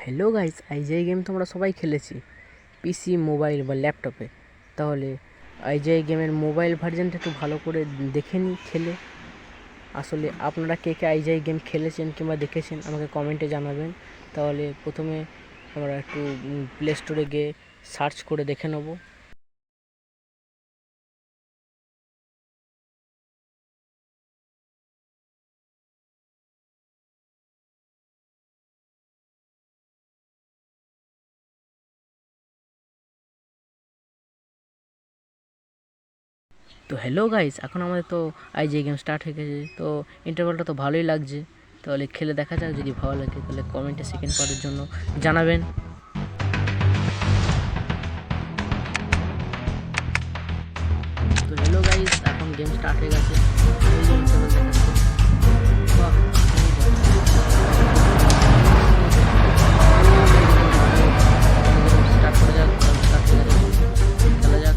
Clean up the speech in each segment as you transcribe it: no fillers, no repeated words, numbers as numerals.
Hello guys, IGI game তো আমরা সবাই খেলেছি পিসি, মোবাইল বা ল্যাপটপে। তাহলে আইজিআই গেমের মোবাইল ভার্জনটা একটু ভালো করে দেখে নিই খেলে। আসলে আপনারা কে কে আইজিআই গেম খেলেছেন কিংবা দেখেছেন আমাকে কমেন্টে জানাবেন। তাহলে প্রথমে আমরা একটু প্লে স্টোরে গিয়ে সার্চ করে দেখে নেব। তো হ্যালো গাইস, এখন আমাদের তো আইজিআই গেম স্টার্ট হয়ে গেছে। তো ইন্টারভালটা তো ভালোই লাগছে। তাহলে খেলে দেখা যাক, যদি ভালো লাগে তাহলে কমেন্টে সেকেন্ড পার্টের জন্য জানাবেন। তো হ্যালো গাইস, এখন গেম স্টার্ট হয়ে গেছে। বাহ, স্টার্ট করা যাক, স্টার্ট হয়ে গেছে, খেলা যাক।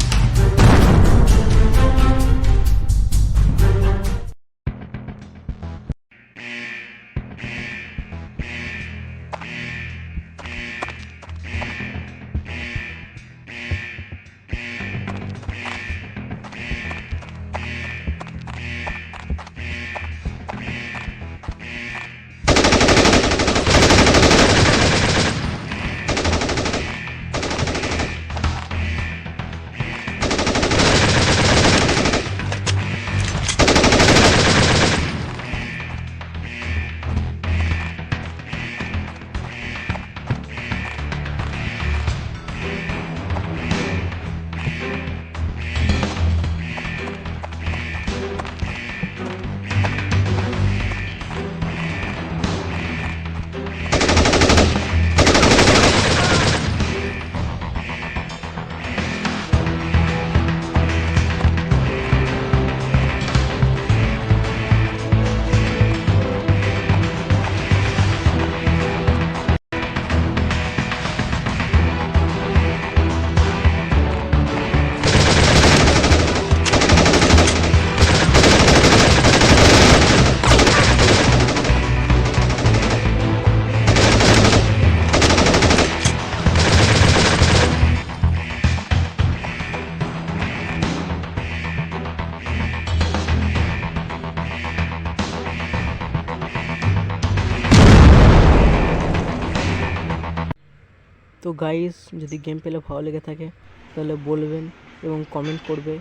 তো গাইস, যদি গেম পেলে ভালো লেগে থাকে তাহলে বলবেন এবং কমেন্ট করবে।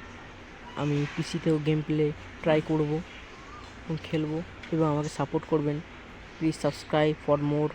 আমি পিসিতেও গেম প্লে ট্রাই করব এবং খেলবো, এবং আমাকে সাপোর্ট করবেন। Please subscribe for more.